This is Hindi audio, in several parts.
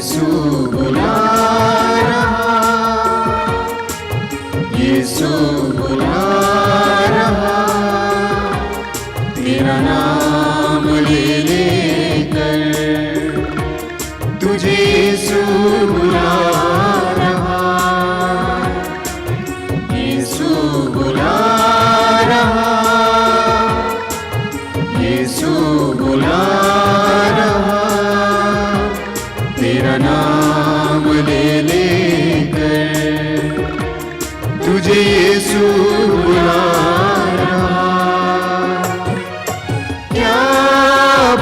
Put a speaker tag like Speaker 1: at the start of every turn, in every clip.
Speaker 1: यीशु बुला रहा, यीशु बुला रहा, तेरा नाम ले लेकर तुझे यीशु बुला रहा, यीशु बुला रहा, यीशु बुला रहा, तेरा नाम ले लेकर तुझे यीशु बुला रहा। क्या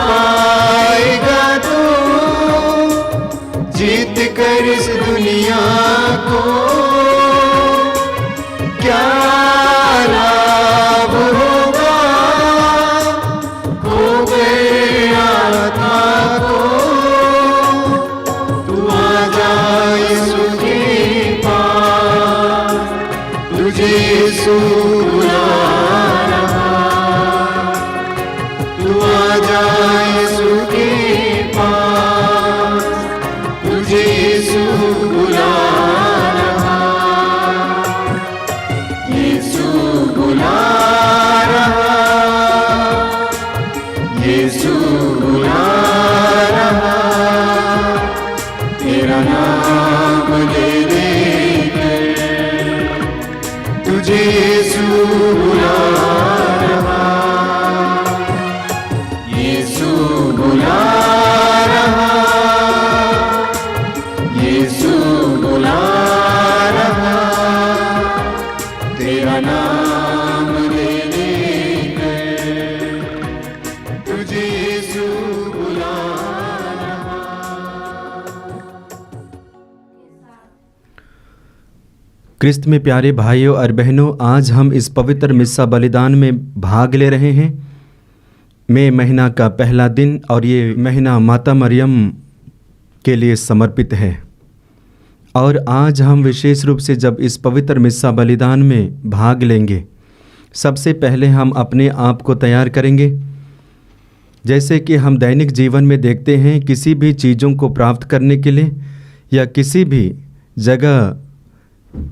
Speaker 1: पाएगा तू जीत कर इस दुनिया को, क्या लाभ होगा खो गए आत्मा को। तू आ जा यीशु के पास, तुझे यीशु बुला रहा। तू आ जा यीशु के पास, तुझे यीशु बुला रहा, यीशु बुला रहा, यीशु बुला रहा, तेरा नाम ले लेकर तुझे यीशु बुला रहा, यीशु बुला रहा, यीशु बुला रहा, तेरा नाम ले लेकर तुझे यीशु बुला रहा।
Speaker 2: क्रिस्त में प्यारे भाइयों और बहनों, आज हम इस पवित्र मिस्सा बलिदान में भाग ले रहे हैं। मई महीना का पहला दिन और ये महीना माता मरियम के लिए समर्पित है। और आज हम विशेष रूप से जब इस पवित्र मिस्सा बलिदान में भाग लेंगे, सबसे पहले हम अपने आप को तैयार करेंगे। जैसे कि हम दैनिक जीवन में देखते हैं, किसी भी चीज़ों को प्राप्त करने के लिए या किसी भी जगह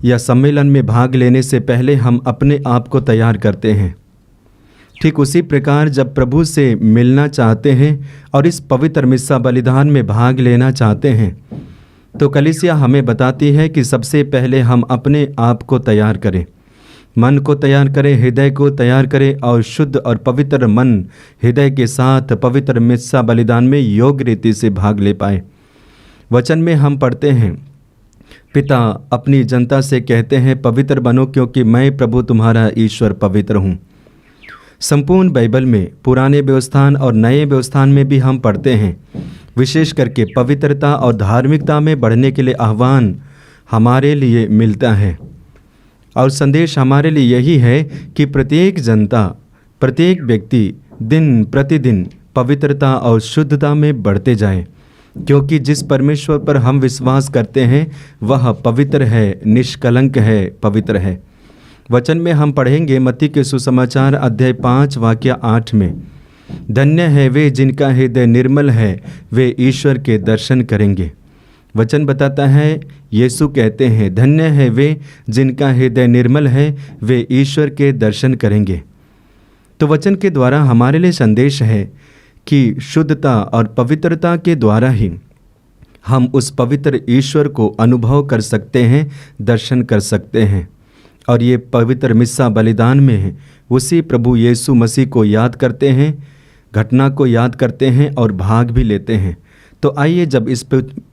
Speaker 2: या सम्मेलन में भाग लेने से पहले हम अपने आप को तैयार करते हैं। ठीक उसी प्रकार जब प्रभु से मिलना चाहते हैं और इस पवित्र मिस्सा बलिदान में भाग लेना चाहते हैं, तो कलीसिया हमें बताती है कि सबसे पहले हम अपने आप को तैयार करें, मन को तैयार करें, हृदय को तैयार करें और शुद्ध और पवित्र मन हृदय के साथ पवित्र मिस्सा बलिदान में योग्य रीति से भाग ले पाए। वचन में हम पढ़ते हैं, पिता अपनी जनता से कहते हैं, पवित्र बनो क्योंकि मैं प्रभु तुम्हारा ईश्वर पवित्र हूँ। संपूर्ण बाइबल में पुराने व्यवस्थान और नए व्यवस्थान में भी हम पढ़ते हैं, विशेष करके पवित्रता और धार्मिकता में बढ़ने के लिए आह्वान हमारे लिए मिलता है। और संदेश हमारे लिए यही है कि प्रत्येक जनता, प्रत्येक व्यक्ति दिन प्रतिदिन पवित्रता और शुद्धता में बढ़ते जाएं, क्योंकि जिस परमेश्वर पर हम विश्वास करते हैं वह पवित्र है, निष्कलंक है, पवित्र है। वचन में हम पढ़ेंगे मत्ती के सुसमाचार अध्याय 5 वाक्य 8 में, धन्य है वे जिनका हृदय निर्मल है, वे ईश्वर के दर्शन करेंगे। वचन बताता है, यीशु कहते हैं, धन्य है वे जिनका हृदय निर्मल है, वे ईश्वर के दर्शन करेंगे। तो वचन के द्वारा हमारे लिए संदेश है कि शुद्धता और पवित्रता के द्वारा ही हम उस पवित्र ईश्वर को अनुभव कर सकते हैं, दर्शन कर सकते हैं। और ये पवित्र मिस्सा बलिदान में है, उसी प्रभु यीशु मसीह को याद करते हैं, घटना को याद करते हैं और भाग भी लेते हैं। तो आइए, जब इस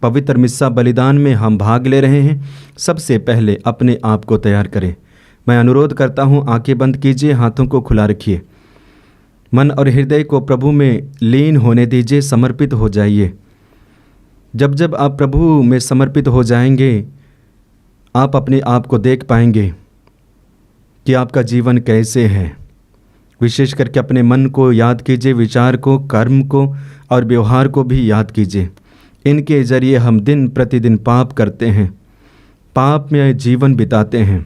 Speaker 2: पवित्र मिस्सा बलिदान में हम भाग ले रहे हैं, सबसे पहले अपने आप को तैयार करें। मैं अनुरोध करता हूँ, आंखें बंद कीजिए, हाथों को खुला रखिए, मन और हृदय को प्रभु में लीन होने दीजिए, समर्पित हो जाइए। जब जब आप प्रभु में समर्पित हो जाएंगे, आप अपने आप को देख पाएंगे कि आपका जीवन कैसे है। विशेष करके अपने मन को याद कीजिए, विचार को, कर्म को और व्यवहार को भी याद कीजिए। इनके जरिए हम दिन प्रतिदिन पाप करते हैं, पाप में जीवन बिताते हैं।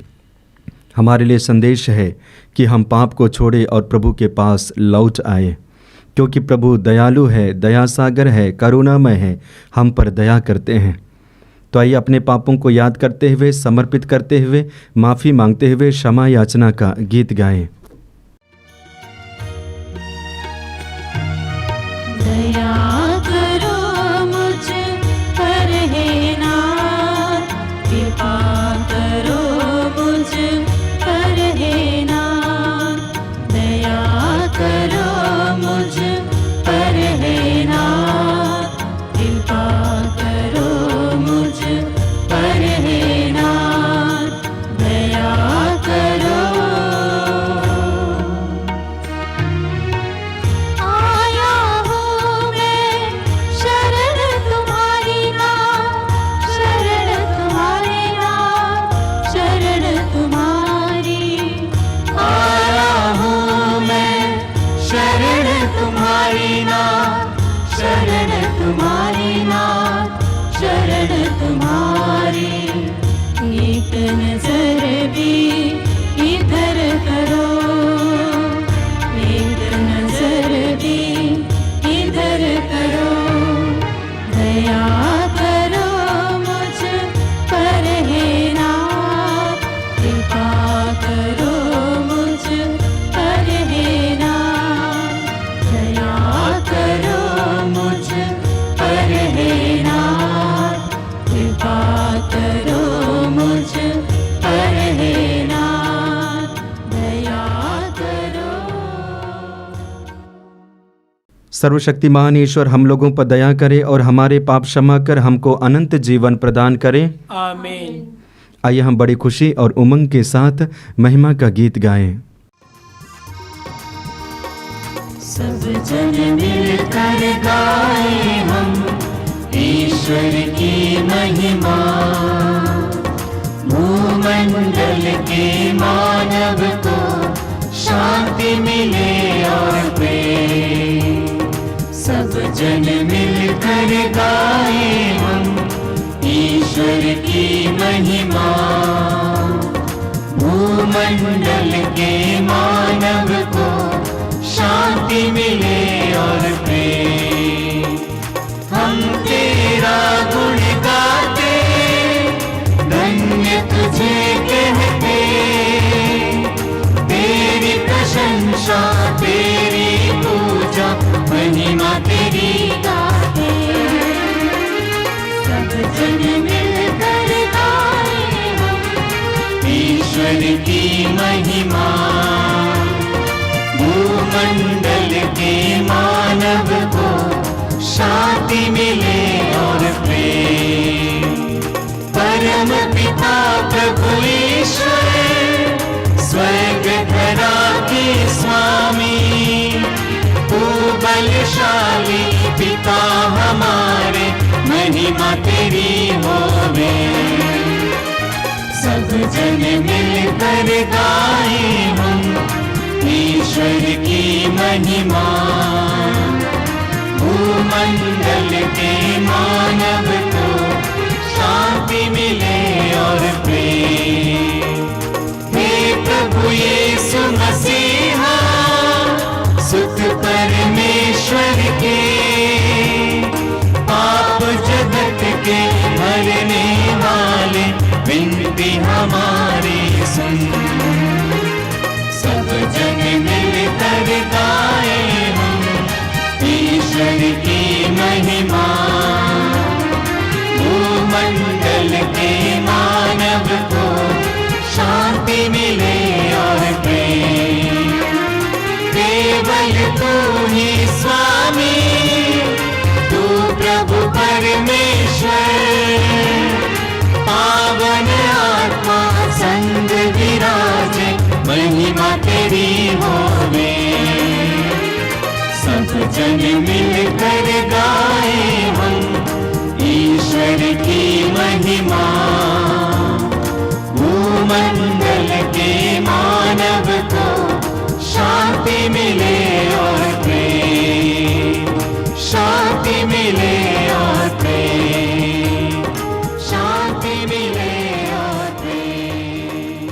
Speaker 2: हमारे लिए संदेश है कि हम पाप को छोड़े और प्रभु के पास लौट आए, क्योंकि प्रभु दयालु है, दया सागर है, करुणामय है, हम पर दया करते हैं। तो आइए अपने पापों को याद करते हुए, समर्पित करते हुए, माफ़ी मांगते हुए क्षमा याचना का गीत गाएं।
Speaker 3: दया करो मुझ पर हे नाथ, कृपा करो मुझ पर हे नाथ, दया करो मुझ पर हे नाथ, कृपा करो मुझ पर हे नाथ, दया करो। आया हूँ मैं शरण तुम्हारी नाथ, शरण तुम्हारी नाथ, शरण तुम्हारी।
Speaker 1: आया हूँ मैं शरण तुम्हारी नाथ, शरण तुम्हारी नाथ,
Speaker 3: शरण तुम्हारी। एक नजर भी इधर करो, एक नजर भी इधर करो, दया करो मुझ पर हे नाथ, कृपा करो मुझ पर हे नाथ, दया करो मुझ पर हे नाथ, कृपा करो मुझ पर हे नाथ, दया करो।
Speaker 2: सर्वशक्तिमान ईश्वर हम लोगों पर दया करे और हमारे पाप क्षमा कर हमको अनंत जीवन प्रदान करे।
Speaker 4: आमीन।
Speaker 2: आइए हम बड़ी खुशी और उमंग के साथ महिमा का गीत गाएं।
Speaker 3: सब जन मिलकर गाए हम
Speaker 1: ईश्वर की महिमा, भूमंडल के मानव को शांति मिले और प्रेम। सब जन मिलकर गाए हम ईश्वर की महिमा, भूमंडल के मानव को शांति मिले और प्रेम। हम तेरा गुण गाते, धन्य तुझे कहते, तेरी प्रशंसा तेरी पूजा महिमा तेरी गाते। सब जन मिलकर गाए हम ईश्वर की महिमा, भूमंडल के मानव को शांति मिले और प्रेम। परम पिता प्रभु ईश्वर, स्वर्ग धरा के स्वामी, तू बलशाली पिता हमारे, महिमा तेरी होवे। सब जन मिलकर गाए हम ईश्वर की महिमा, भूमंडल के मानव को शांति मिले और प्रेम। हे प्रभु यीशु मसीहा, सुत परमेश्वर के, पाप जगत के मरने वाले, विनती हमारी सुन। सब जन मिलकर गाए हम ईश्वर की महिमा, भूमंडल के मानव को शांति मिले और प्रेम। केवल तू ही स्वामी, तू प्रभु परमेश्वर, पावन आत्मा संग विराजे, महिमा तेरी होवे। सब जन मिलकर गाए हम ईश्वर की महिमा, भूमंडल के मानव को शांति मिले और प्रेम। शांति मिले और प्रेम, शांति मिले और प्रेम।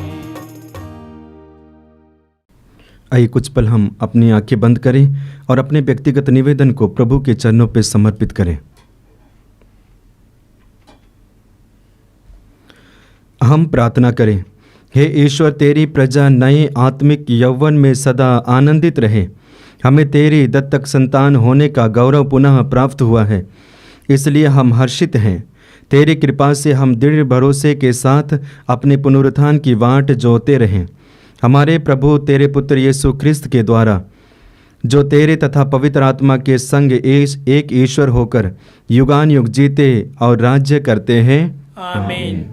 Speaker 2: आइए कुछ पल हम अपनी आंखें बंद करें और अपने व्यक्तिगत निवेदन को प्रभु के चरणों पर समर्पित करें। हम प्रार्थना करें। हे ईश्वर, तेरी प्रजा नए आत्मिक यौवन में सदा आनंदित रहे। हमें तेरी दत्तक संतान होने का गौरव पुनः प्राप्त हुआ है, इसलिए हम हर्षित हैं। तेरी कृपा से हम दृढ़ भरोसे के साथ अपने पुनरुत्थान की वाट जोते रहें। हमारे प्रभु तेरे पुत्र यीशु ख्रिस्त के द्वारा, जो तेरे तथा पवित्र आत्मा के संग एक ईश्वर होकर युगान युग जीते और राज्य करते हैं।
Speaker 1: आमीन।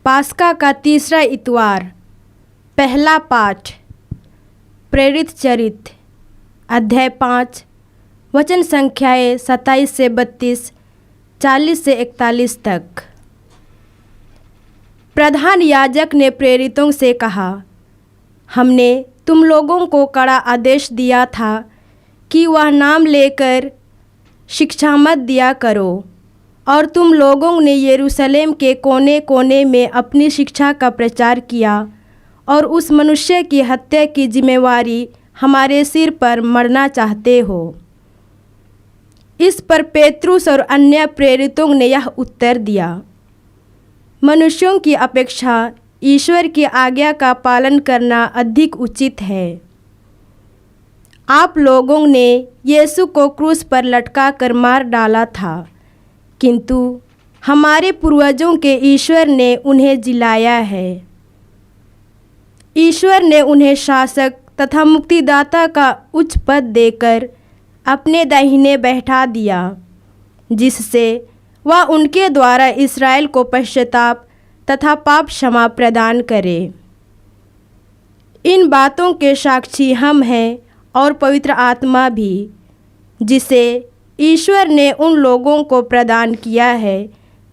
Speaker 4: पास्का का तीसरा इतवार। पहला पाठ प्रेरित चरित्र अध्याय 5 वचन संख्याएँ 27 से 32, 40 से 41 तक। प्रधान याजक ने प्रेरितों से कहा, हमने तुम लोगों को कड़ा आदेश दिया था कि वह नाम लेकर शिक्षा मत दिया करो, और तुम लोगों ने यरूशलेम के कोने कोने में अपनी शिक्षा का प्रचार किया और उस मनुष्य की हत्या की जिम्मेवारी हमारे सिर पर मरना चाहते हो। इस पर पेत्रुस और अन्य प्रेरितों ने यह उत्तर दिया, मनुष्यों की अपेक्षा ईश्वर की आज्ञा का पालन करना अधिक उचित है। आप लोगों ने यीशु को क्रूस पर लटका कर मार डाला था, किंतु हमारे पूर्वजों के ईश्वर ने उन्हें जिलाया है। ईश्वर ने उन्हें शासक तथा मुक्तिदाता का उच्च पद देकर अपने दाहिने बैठा दिया, जिससे वह उनके द्वारा इस्राएल को पश्चाताप तथा पाप क्षमा प्रदान करे। इन बातों के साक्षी हम हैं और पवित्र आत्मा भी, जिसे ईश्वर ने उन लोगों को प्रदान किया है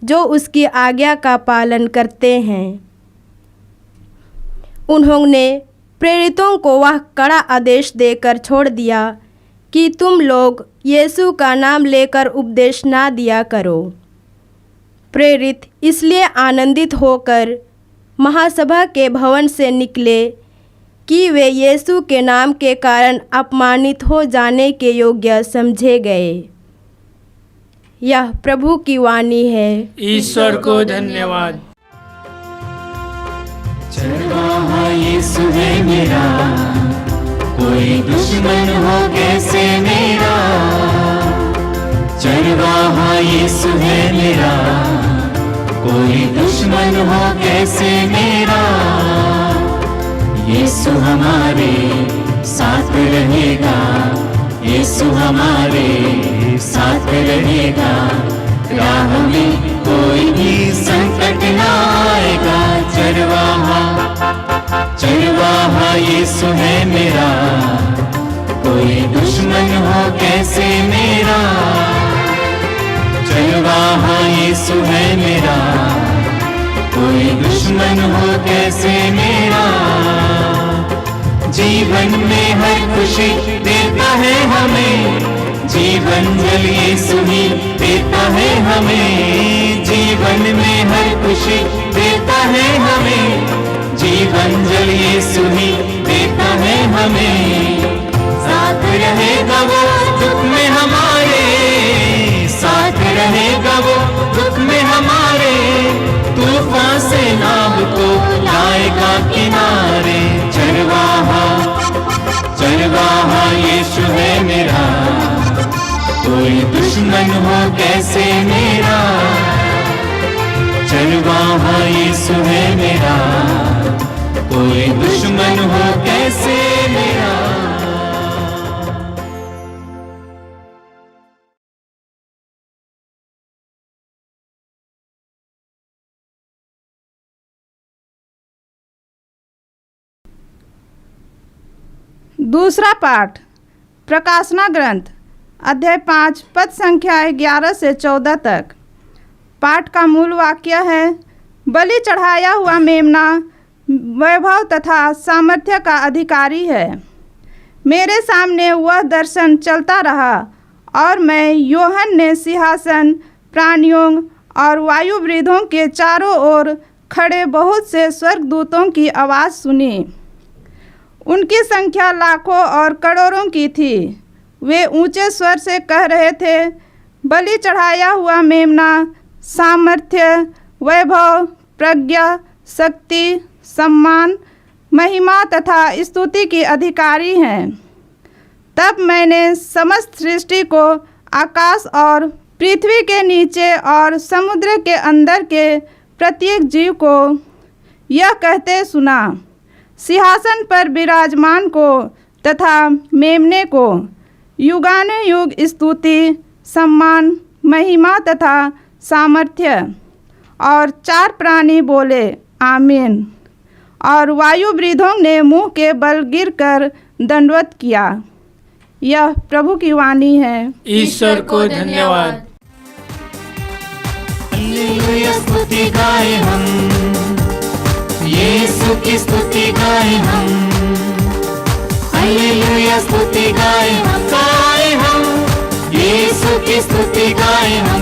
Speaker 4: जो उसकी आज्ञा का पालन करते हैं। उन्होंने प्रेरितों को वह कड़ा आदेश देकर छोड़ दिया कि तुम लोग यीशु का नाम लेकर उपदेश ना दिया करो। प्रेरित इसलिए आनंदित होकर महासभा के भवन से निकले कि वे यीशु के नाम के कारण अपमानित हो जाने के योग्य समझे गए। यह प्रभु की वाणी है।
Speaker 1: ईश्वर को धन्यवाद।
Speaker 3: चरवाहा यीशु है मेरा, कोई दुश्मन हो कैसे मेरा। चरवाहा यीशु है मेरा, कोई दुश्मन हो कैसे मेरा। यीशु हमारे साथ रहेगा, यीशु हमारे साथ रहेगा। राह में कोई भी संकट ना आएगा। चरवाहा यीशु है मेरा, कोई दुश्मन हो कैसे मेरा। चरवाहा यीशु है मेरा, कोई दुश्मन हो कैसे मेरा। जीवन में हर खुशी देता है हमें, जीवन जल यीशु ही देता है हमें। जीवन में हर खुशी देता है हमें, जीवन जल यीशु ही देता है हमें। साथ रहेगा वो दुख में हमारे, साथ रहेगा वो दुख में हमारे। तूफान से नाव को लाएगा किनारे। चरवाहा यीशु है मेरा, कोई दुश्मन हो कैसे मेरा। चरवाहा यीशु है मेरा, कोई दुश्मन हो कैसे मेरा।
Speaker 5: दूसरा पाठ प्रकाशना ग्रंथ अध्याय 5 पद संख्या 11 से 14 तक। पाठ का मूल वाक्य है, बलि चढ़ाया हुआ मेमना वैभव तथा सामर्थ्य का अधिकारी है। मेरे सामने वह दर्शन चलता रहा और मैं यूहन्ना ने सिंहासन, प्राणियों और वायुवृद्धों के चारों ओर खड़े बहुत से स्वर्गदूतों की आवाज़ सुनी। उनकी संख्या लाखों और करोड़ों की थी। वे ऊंचे स्वर से कह रहे थे, बलि चढ़ाया हुआ मेमना सामर्थ्य, वैभव, प्रज्ञा, शक्ति, सम्मान, महिमा तथा स्तुति की अधिकारी हैं। तब मैंने समस्त सृष्टि को, आकाश और पृथ्वी के नीचे और समुद्र के अंदर के प्रत्येक जीव को यह कहते सुना, सिंहासन पर विराजमान को तथा मेमने को युगानुयुग स्तुति, सम्मान, महिमा तथा सामर्थ्य। और चार प्राणी बोले, आमीन। और वायुवृद्धों ने मुंह के बल गिरकर दंडवत किया। यह प्रभु की वाणी है।
Speaker 1: ईश्वर को धन्यवाद।
Speaker 3: हालेलुया, स्तुति गाए हम, यीशु की स्तुति गाए हम। हालेलुया, स्तुति गाए हम, यीशु की स्तुति गाए हम।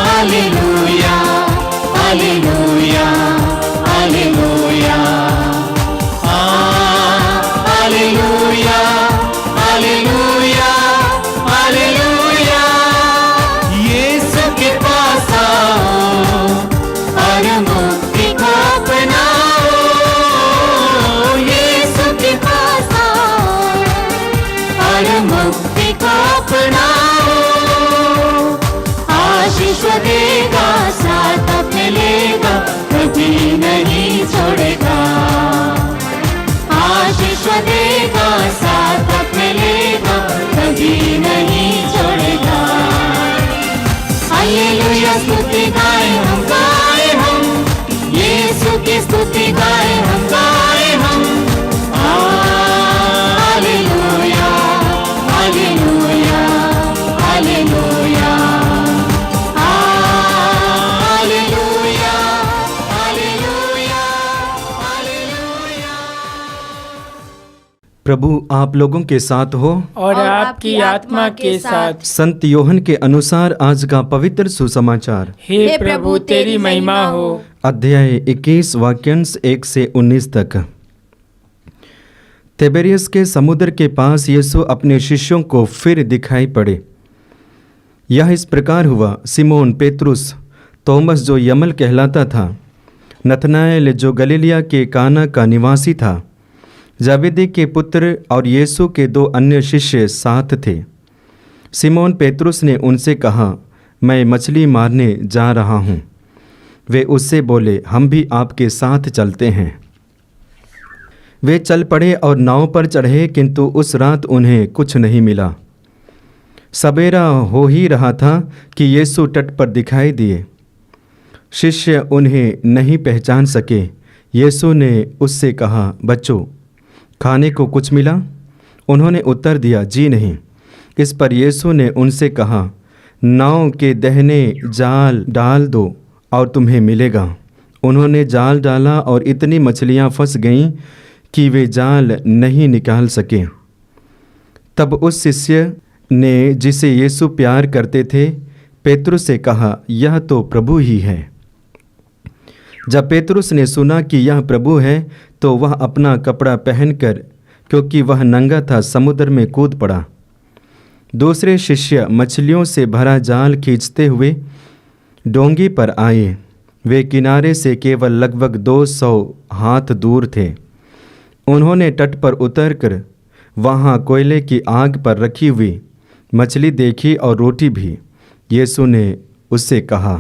Speaker 3: Hallelujah, hallelujah, hallelujah, hallelujah, hallelujah, hallelujah. Yeshu के पास आओ और मुक्ति को अपनाओ। यीशु के पास आओ और मुक्ति को अपनाओ। आशीष देगा, साथ अपने लेगा, कभी नहीं छोड़ेगा। आशीष देगा, साथ अपने लेगा, कभी नहीं छोड़ेगा। हालेलुया, स्तुति गाए हम, यीशु की स्तुति गाए हम। Hallelujah, hallelujah, hallelujah, hallelujah, hallelujah, hallelujah.
Speaker 2: प्रभु आप लोगों के साथ हो
Speaker 1: और आपकी आत्मा के साथ।
Speaker 2: संत यूहन्ना के अनुसार आज का पवित्र सुसमाचार।
Speaker 1: हे प्रभु तेरी महिमा हो।
Speaker 2: अध्याय 21 वाक्यांश 1 से 19 तक। तिबेरियस के समुद्र के पास यीशु अपने शिष्यों को फिर दिखाई पड़े। यह इस प्रकार हुआ, सिमोन पेतरुस, तोमस जो यमल कहलाता था, नतनाएल जो गलीलिया के काना का निवासी था, जबेदी के पुत्र और यीशु के 2 अन्य शिष्य साथ थे। सिमोन पेतरुस ने उनसे कहा, मैं मछली मारने जा रहा हूँ। वे उससे बोले, हम भी आपके साथ चलते हैं। वे चल पड़े और नाव पर चढ़े, किंतु उस रात उन्हें कुछ नहीं मिला। सवेरा हो ही रहा था कि यीशु तट पर दिखाई दिए। शिष्य उन्हें नहीं पहचान सके। यीशु ने उससे कहा, बच्चों, खाने को कुछ मिला? उन्होंने उत्तर दिया, जी नहीं। इस पर यीशु ने उनसे कहा, नाव के दाहिने जाल डाल दो और तुम्हें मिलेगा। उन्होंने जाल डाला और इतनी मछलियां फंस गईं कि वे जाल नहीं निकाल सके। तब उस शिष्य ने, जिसे यीशु प्यार करते थे, पेतरुस से कहा, यह तो प्रभु ही है। जब पेतरुस ने सुना कि यह प्रभु है, तो वह अपना कपड़ा पहनकर, क्योंकि वह नंगा था, समुद्र में कूद पड़ा। दूसरे शिष्य मछलियों से भरा जाल खींचते हुए डोंगी पर आए। वे किनारे से केवल लगभग 200 हाथ दूर थे। उन्होंने तट पर उतरकर वहाँ कोयले की आग पर रखी हुई मछली देखी और रोटी भी। यीशु ने उससे कहा,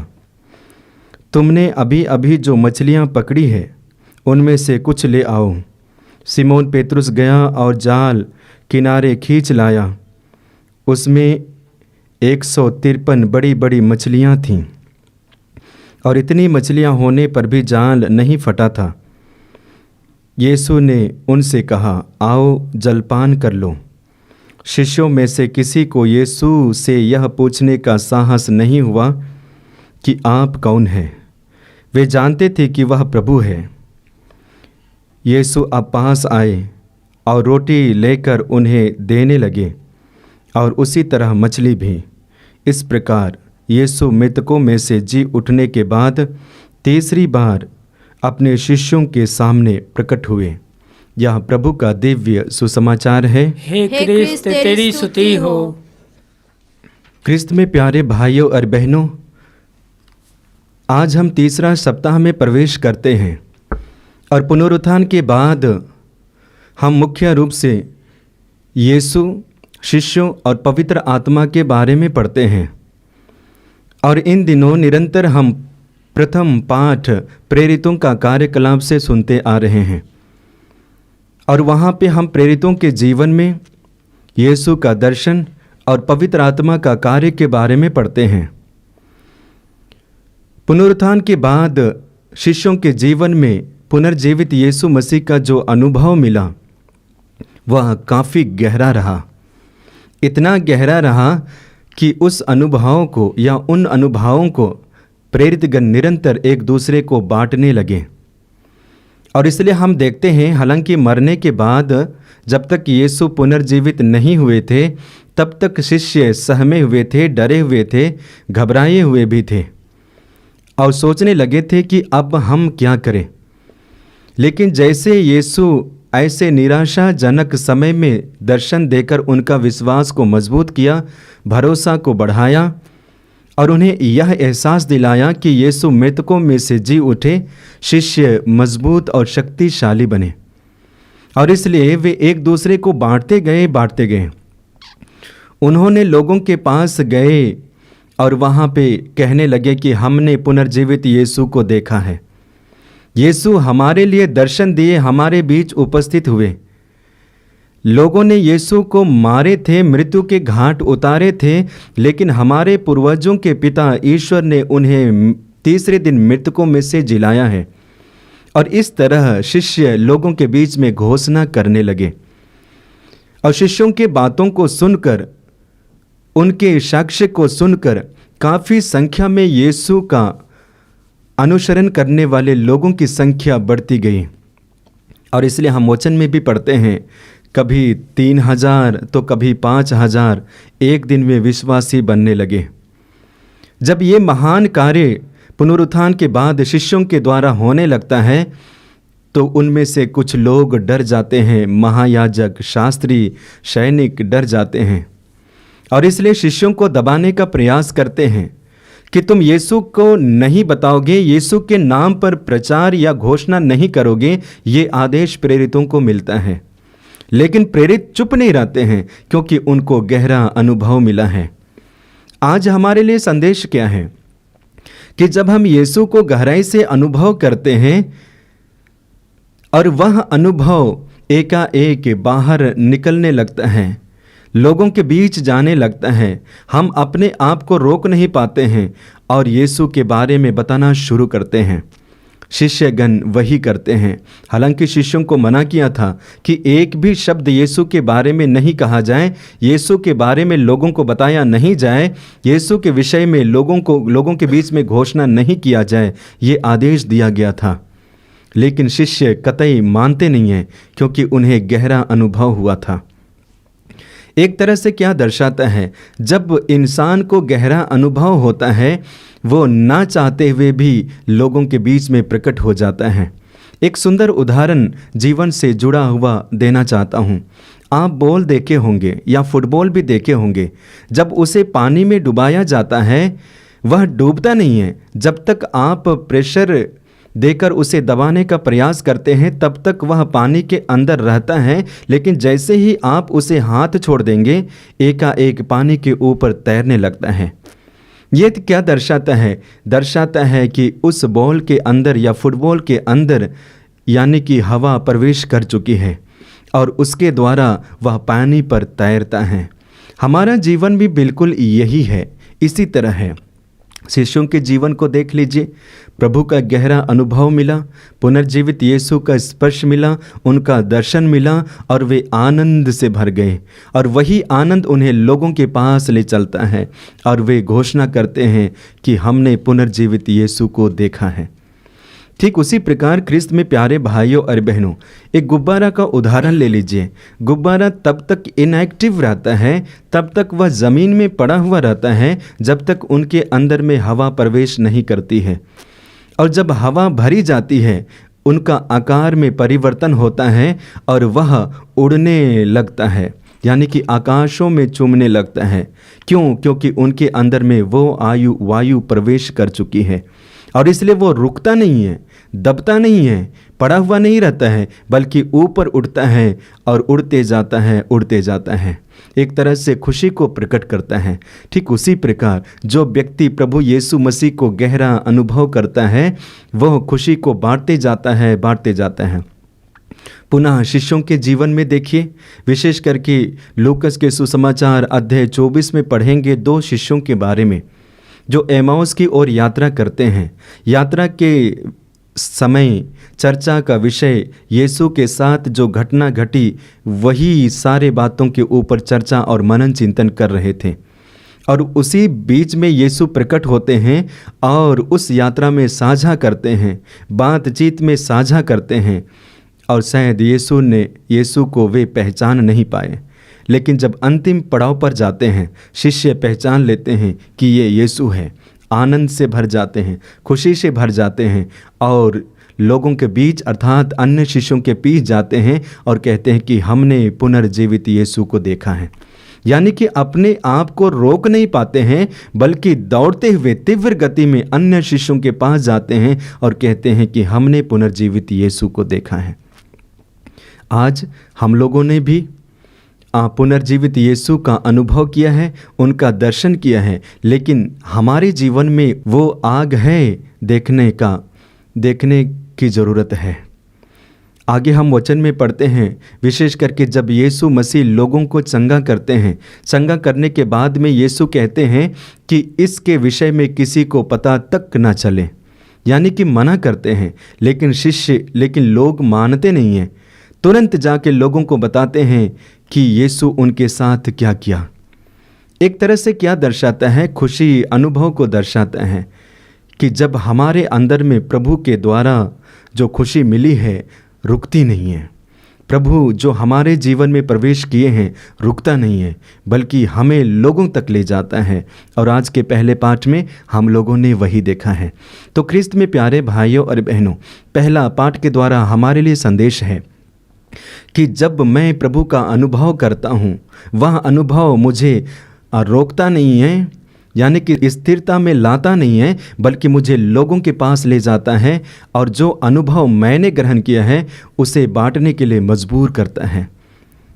Speaker 2: तुमने अभी अभी जो मछलियाँ पकड़ी है, उनमें से कुछ ले आओ। सिमोन पेतरुस गया और जाल किनारे खींच लाया। उसमें 153 बड़ी बड़ी मछलियाँ थीं, और इतनी मछलियाँ होने पर भी जाल नहीं फटा था। यीशु ने उनसे कहा, आओ जलपान कर लो। शिष्यों में से किसी को यीशु से यह पूछने का साहस नहीं हुआ कि आप कौन हैं। वे जानते थे कि वह प्रभु है। यीशु अब पास आए और रोटी लेकर उन्हें देने लगे और उसी तरह मछली भी। इस प्रकार यीशु मृतकों में से जी उठने के बाद तीसरी बार अपने शिष्यों के सामने प्रकट हुए। यह प्रभु का दिव्य सुसमाचार है।
Speaker 1: हे क्रिस्त तेरी स्तुति हो।
Speaker 2: क्रिस्त में प्यारे भाइयों और बहनों, आज हम तीसरा सप्ताह में प्रवेश करते हैं और पुनरुत्थान के बाद हम मुख्य रूप से यीशु, शिष्यों और पवित्र आत्मा के बारे में पढ़ते हैं। और इन दिनों निरंतर हम प्रथम पाठ प्रेरितों का कार्यकलाप से सुनते आ रहे हैं और वहाँ पे हम प्रेरितों के जीवन में यीशु का दर्शन और पवित्र आत्मा का कार्य के बारे में पढ़ते हैं। पुनरुत्थान के बाद शिष्यों के जीवन में पुनर्जीवित यीशु मसीह का जो अनुभव मिला वह काफ़ी गहरा रहा। इतना गहरा रहा कि उस अनुभव को या उन अनुभवों को प्रेरितगण निरंतर एक दूसरे को बांटने लगे। और इसलिए हम देखते हैं, हालांकि मरने के बाद जब तक यीशु पुनर्जीवित नहीं हुए थे तब तक शिष्य सहमे हुए थे, डरे हुए थे, घबराए हुए भी थे और सोचने लगे थे कि अब हम क्या करें। लेकिन जैसे यीशु ऐसे निराशाजनक समय में दर्शन देकर उनका विश्वास को मजबूत किया, भरोसा को बढ़ाया और उन्हें यह एहसास दिलाया कि यीशु मृतकों में से जी उठे, शिष्य मजबूत और शक्तिशाली बने। और इसलिए वे एक दूसरे को बांटते गए। उन्होंने लोगों के पास गए और वहाँ पे कहने लगे कि हमने पुनर्जीवित यीशु को देखा है। यीशु हमारे लिए दर्शन दिए, हमारे बीच उपस्थित हुए। लोगों ने यीशु को मारे थे, मृत्यु के घाट उतारे थे, लेकिन हमारे पूर्वजों के पिता ईश्वर ने उन्हें तीसरे दिन मृतकों में से जिलाया है। और इस तरह शिष्य लोगों के बीच में घोषणा करने लगे और शिष्यों के बातों को सुनकर, उनके साक्ष्य को सुनकर काफ़ी संख्या में यीशु का अनुसरण करने वाले लोगों की संख्या बढ़ती गई। और इसलिए हम वचन में भी पढ़ते हैं, कभी 3000 तो कभी 5000 एक दिन में विश्वासी बनने लगे। जब ये महान कार्य पुनरुत्थान के बाद शिष्यों के द्वारा होने लगता है तो उनमें से कुछ लोग डर जाते हैं। महायाजक, शास्त्री, सैनिक डर जाते हैं और इसलिए शिष्यों को दबाने का प्रयास करते हैं कि तुम यीशु को नहीं बताओगे, यीशु के नाम पर प्रचार या घोषणा नहीं करोगे। ये आदेश प्रेरितों को मिलता है, लेकिन प्रेरित चुप नहीं रहते हैं क्योंकि उनको गहरा अनुभव मिला है। आज हमारे लिए संदेश क्या है कि जब हम यीशु को गहराई से अनुभव करते हैं और वह अनुभव एकाएक बाहर निकलने लगता है, लोगों के बीच जाने लगता है, हम अपने आप को रोक नहीं पाते हैं और यीशु के बारे में बताना शुरू करते हैं। शिष्यगण वही करते हैं। हालांकि शिष्यों को मना किया था कि एक भी शब्द यीशु के बारे में नहीं कहा जाए, यीशु के बारे में लोगों को बताया नहीं जाए, यीशु के विषय में लोगों के बीच में घोषणा नहीं किया जाए, ये आदेश दिया गया था। लेकिन शिष्य कतई मानते नहीं हैं क्योंकि उन्हें गहरा अनुभव हुआ था। एक तरह से क्या दर्शाता है, जब इंसान को गहरा अनुभव होता है वो ना चाहते हुए भी लोगों के बीच में प्रकट हो जाता है। एक सुंदर उदाहरण जीवन से जुड़ा हुआ देना चाहता हूँ। आप बॉल देखे होंगे या फुटबॉल भी देखे होंगे। जब उसे पानी में डुबाया जाता है वह डूबता नहीं है। जब तक आप प्रेशर देकर उसे दबाने का प्रयास करते हैं तब तक वह पानी के अंदर रहता है, लेकिन जैसे ही आप उसे हाथ छोड़ देंगे एकाएक पानी के ऊपर तैरने लगता है। ये क्या दर्शाता है? दर्शाता है कि उस बॉल के अंदर या फुटबॉल के अंदर यानी कि हवा प्रवेश कर चुकी है और उसके द्वारा वह पानी पर तैरता है। हमारा जीवन भी बिल्कुल यही है, इसी तरह है। शिष्यों के जीवन को देख लीजिए। प्रभु का गहरा अनुभव मिला, पुनर्जीवित यीशु का स्पर्श मिला, उनका दर्शन मिला और वे आनंद से भर गए और वही आनंद उन्हें लोगों के पास ले चलता है और वे घोषणा करते हैं कि हमने पुनर्जीवित यीशु को देखा है। ठीक उसी प्रकार ख्रिस्त में प्यारे भाइयों और बहनों, एक गुब्बारा का उदाहरण ले लीजिए। गुब्बारा तब तक इनएक्टिव रहता है, तब तक वह ज़मीन में पड़ा हुआ रहता है जब तक उनके अंदर में हवा प्रवेश नहीं करती है। और जब हवा भरी जाती है उनका आकार में परिवर्तन होता है और वह उड़ने लगता है, यानी कि आकाशों में चूमने लगता है। क्यों? क्योंकि उनके अंदर में वो वायु प्रवेश कर चुकी है और इसलिए वो रुकता नहीं है, दबता नहीं है, पड़ा हुआ नहीं रहता है, बल्कि ऊपर उठता है और उड़ते जाता है, उड़ते जाता है, एक तरह से खुशी को प्रकट करता है। ठीक उसी प्रकार जो व्यक्ति प्रभु यीशु मसीह को गहरा अनुभव करता है वह खुशी को बांटते जाता है, बांटते जाता है। पुनः शिष्यों के जीवन में देखिए, विशेष करके लूकस के सुसमाचार अध्याय 24 में पढ़ेंगे 2 शिष्यों के बारे में जो एमाउस की ओर यात्रा करते हैं। यात्रा के समय चर्चा का विषय यीशु के साथ जो घटना घटी वही सारे बातों के ऊपर चर्चा और मनन चिंतन कर रहे थे। और उसी बीच में यीशु प्रकट होते हैं और उस यात्रा में साझा करते हैं, बातचीत में साझा करते हैं। और शायद यीशु को वे पहचान नहीं पाए, लेकिन जब अंतिम पड़ाव पर जाते हैं शिष्य पहचान लेते हैं कि ये यीशु है। आनंद से भर जाते हैं, खुशी से भर जाते हैं और लोगों के बीच अर्थात अन्य शिष्यों के बीच जाते हैं और कहते हैं कि हमने पुनर्जीवित यीशु को देखा है। यानी कि अपने आप को रोक नहीं पाते हैं, बल्कि दौड़ते हुए तीव्र गति में अन्य शिष्यों के पास जाते हैं और कहते हैं कि हमने पुनर्जीवित यीशु को देखा है। आज हम लोगों ने भी पुनर्जीवित यीशु का अनुभव किया है, उनका दर्शन किया है, लेकिन हमारे जीवन में वो आग है देखने की ज़रूरत है। आगे हम वचन में पढ़ते हैं, विशेष करके जब यीशु मसीह लोगों को चंगा करते हैं, चंगा करने के बाद में यीशु कहते हैं कि इसके विषय में किसी को पता तक ना चले, यानी कि मना करते हैं। लेकिन लोग मानते नहीं हैं, तुरंत जाके लोगों को बताते हैं कि यीशु उनके साथ क्या किया। एक तरह से क्या दर्शाता है? खुशी अनुभव को दर्शाता है कि जब हमारे अंदर में प्रभु के द्वारा जो खुशी मिली है रुकती नहीं है। प्रभु जो हमारे जीवन में प्रवेश किए हैं रुकता नहीं है, बल्कि हमें लोगों तक ले जाता है। और आज के पहले पाठ में हम लोगों ने वही देखा है। तो ख्रिस्त में प्यारे भाइयों और बहनों, पहला पाठ के द्वारा हमारे लिए संदेश है कि जब मैं प्रभु का अनुभव करता हूँ वह अनुभव मुझे रोकता नहीं है, यानी कि स्थिरता में लाता नहीं है, बल्कि मुझे लोगों के पास ले जाता है और जो अनुभव मैंने ग्रहण किया है उसे बांटने के लिए मजबूर करता है।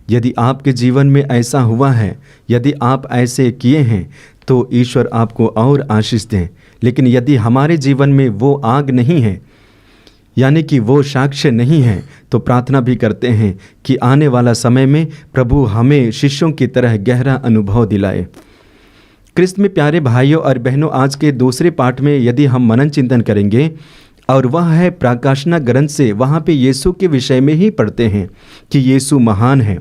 Speaker 2: यदि आपके जीवन में ऐसा हुआ है, यदि आप ऐसे किए हैं तो ईश्वर आपको और आशीष दें। लेकिन यदि हमारे जीवन में वो आग नहीं है, यानी कि वो साक्ष्य नहीं है, तो प्रार्थना भी करते हैं कि आने वाला समय में प्रभु हमें शिष्यों की तरह गहरा अनुभव दिलाए। ख्रिस्त में प्यारे भाइयों और बहनों, आज के दूसरे पाठ में यदि हम मनन चिंतन करेंगे और वह है प्रकाशना ग्रंथ से, वहाँ पे यीशु के विषय में ही पढ़ते हैं कि यीशु महान है,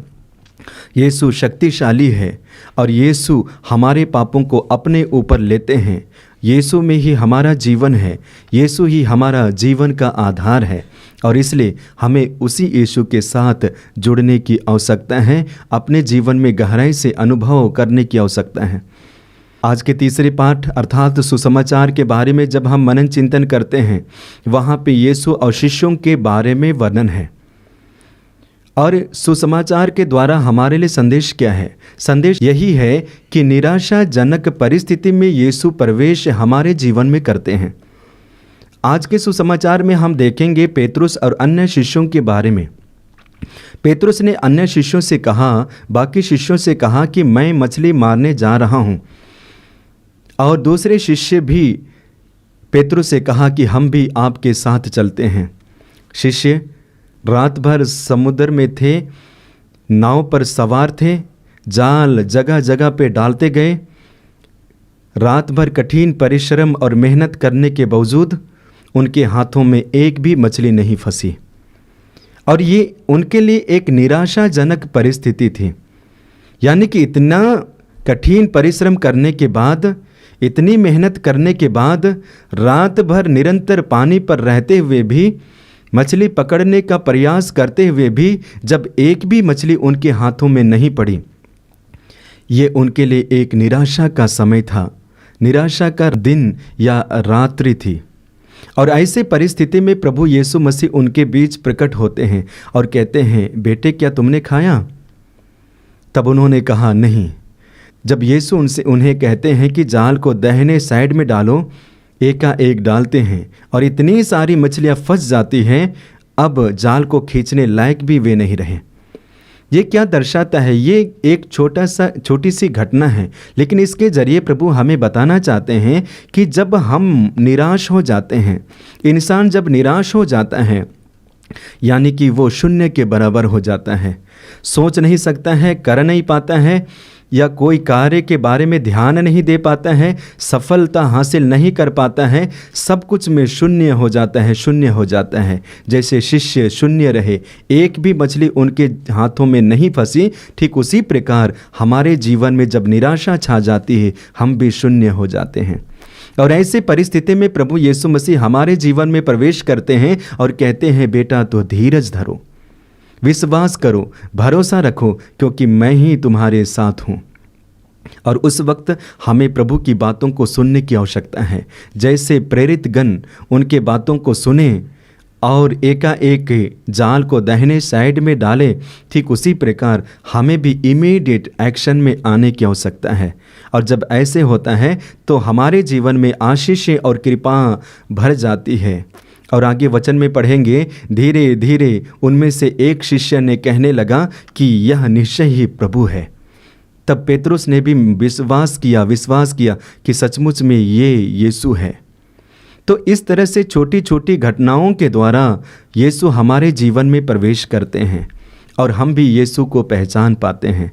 Speaker 2: यीशु शक्तिशाली है और यीशु हमारे पापों को अपने ऊपर लेते हैं। यीशु में ही हमारा जीवन है, यीशु ही हमारा जीवन का आधार है और इसलिए हमें उसी यीशु के साथ जुड़ने की आवश्यकता है, अपने जीवन में गहराई से अनुभव करने की आवश्यकता है। आज के तीसरे पाठ अर्थात सुसमाचार के बारे में जब हम मनन चिंतन करते हैं, वहाँ पे यीशु और शिष्यों के बारे में वर्णन है। और सुसमाचार के द्वारा हमारे लिए संदेश क्या है? संदेश यही है कि निराशाजनक परिस्थिति में यीशु प्रवेश हमारे जीवन में करते हैं। आज के सुसमाचार में हम देखेंगे पेतरुस और अन्य शिष्यों के बारे में। पेतरुस ने अन्य शिष्यों से कहा, बाकी शिष्यों से कहा कि मैं मछली मारने जा रहा हूँ, और दूसरे शिष्य भी पेतरुस से कहा कि हम भी आपके साथ चलते हैं। शिष्य रात भर समुद्र में थे, नाव पर सवार थे, जाल जगह जगह पे डालते गए। रात भर कठिन परिश्रम और मेहनत करने के बावजूद उनके हाथों में एक भी मछली नहीं फंसी और ये उनके लिए एक निराशाजनक परिस्थिति थी। यानी कि इतना कठिन परिश्रम करने के बाद, इतनी मेहनत करने के बाद रात भर निरंतर पानी पर रहते हुए भी, मछली पकड़ने का प्रयास करते हुए भी जब एक भी मछली उनके हाथों में नहीं पड़ी, ये उनके लिए एक निराशा का समय था, निराशा का दिन या रात्रि थी। और ऐसे परिस्थिति में प्रभु यीशु मसीह उनके बीच प्रकट होते हैं और कहते हैं, बेटे क्या तुमने खाया? तब उन्होंने कहा नहीं। जब यीशु उन्हें कहते हैं कि जाल को दाहिने साइड में डालो, एकाएक डालते हैं और इतनी सारी मछलियां फंस जाती हैं, अब जाल को खींचने लायक भी वे नहीं रहे। ये क्या दर्शाता है? ये एक छोटी सी घटना है, लेकिन इसके जरिए प्रभु हमें बताना चाहते हैं कि जब हम निराश हो जाते हैं, इंसान जब निराश हो जाता है, यानी कि वो शून्य के बराबर हो जाता है, सोच नहीं सकता है, कर नहीं पाता है, या कोई कार्य के बारे में ध्यान नहीं दे पाता है, सफलता हासिल नहीं कर पाता है, सब कुछ में शून्य हो जाता है, शून्य हो जाता है। जैसे शिष्य शून्य रहे, एक भी मछली उनके हाथों में नहीं फंसी, ठीक उसी प्रकार हमारे जीवन में जब निराशा छा जाती है, हम भी शून्य हो जाते हैं। और ऐसे परिस्थिति में प्रभु यीशु मसीह हमारे जीवन में प्रवेश करते हैं और कहते हैं, बेटा तो धीरज धरो, विश्वास करो, भरोसा रखो, क्योंकि मैं ही तुम्हारे साथ हूँ। और उस वक्त हमें प्रभु की बातों को सुनने की आवश्यकता है। जैसे प्रेरित गण उनके बातों को सुने और एकाएक जाल को दाहिने साइड में डाले, ठीक उसी प्रकार हमें भी इमीडिएट एक्शन में आने की आवश्यकता है। और जब ऐसे होता है तो हमारे जीवन में आशीषें और कृपा भर जाती है। और आगे वचन में पढ़ेंगे, धीरे धीरे उनमें से एक शिष्य ने कहने लगा कि यह निश्चय ही प्रभु है। तब पेतरुस ने भी विश्वास किया कि सचमुच में ये यीशु है। तो इस तरह से छोटी छोटी घटनाओं के द्वारा यीशु हमारे जीवन में प्रवेश करते हैं और हम भी यीशु को पहचान पाते हैं।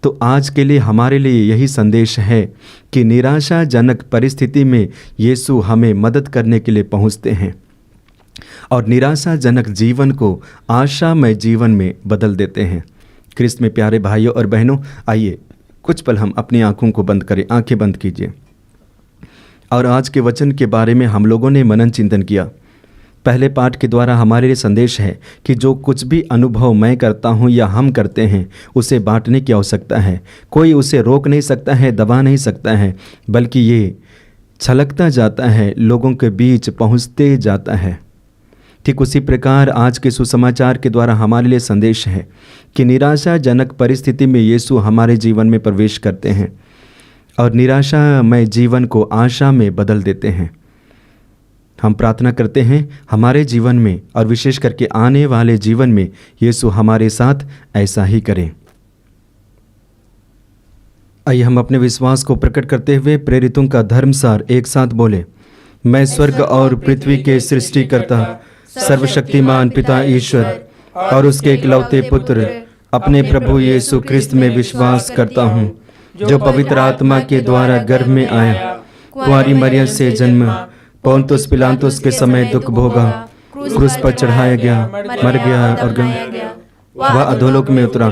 Speaker 2: तो आज के लिए हमारे लिए यही संदेश है कि निराशाजनक परिस्थिति में यीशु हमें मदद करने के लिए पहुंचते हैं और निराशाजनक जीवन को आशामय जीवन में बदल देते हैं। क्रिस्त में प्यारे भाइयों और बहनों, आइए कुछ पल हम अपनी आंखों को बंद करें, आंखें बंद कीजिए। और आज के वचन के बारे में हम लोगों ने मनन चिंतन किया। पहले पाठ के द्वारा हमारे लिए संदेश है कि जो कुछ भी अनुभव मैं करता हूँ या हम करते हैं, उसे बांटने की आवश्यकता है। कोई उसे रोक नहीं सकता है, दबा नहीं सकता है, बल्कि ये छलकता जाता है, लोगों के बीच पहुँचते जाता है। ठीक उसी प्रकार आज के सुसमाचार के द्वारा हमारे लिए संदेश है कि निराशाजनक परिस्थिति में यीशु हमारे जीवन में प्रवेश करते हैं और निराशामय जीवन को आशा में बदल देते हैं। हम प्रार्थना करते हैं हमारे जीवन में और विशेष करके आने वाले जीवन में यीशु हमारे साथ ऐसा ही करें। आइए हम अपने विश्वास को प्रकट करते हुए प्रेरितों का धर्मसार एक साथ बोले। मैं स्वर्ग और पृथ्वी के सृष्टिकर्ता सर्वशक्तिमान पिता ईश्वर और उसके इकलौते पुत्र अपने प्रभु यीशु क्रिस्त में विश्वास करता हूँ, जो पवित्र आत्मा के द्वारा गर्भ में आया, कुंवारी मरियम से जन्मा, पोंतुस पिलातुस के समय दुख भोगा, क्रूस पर चढ़ाया गया, मर गया और वह अधोलोक में उतरा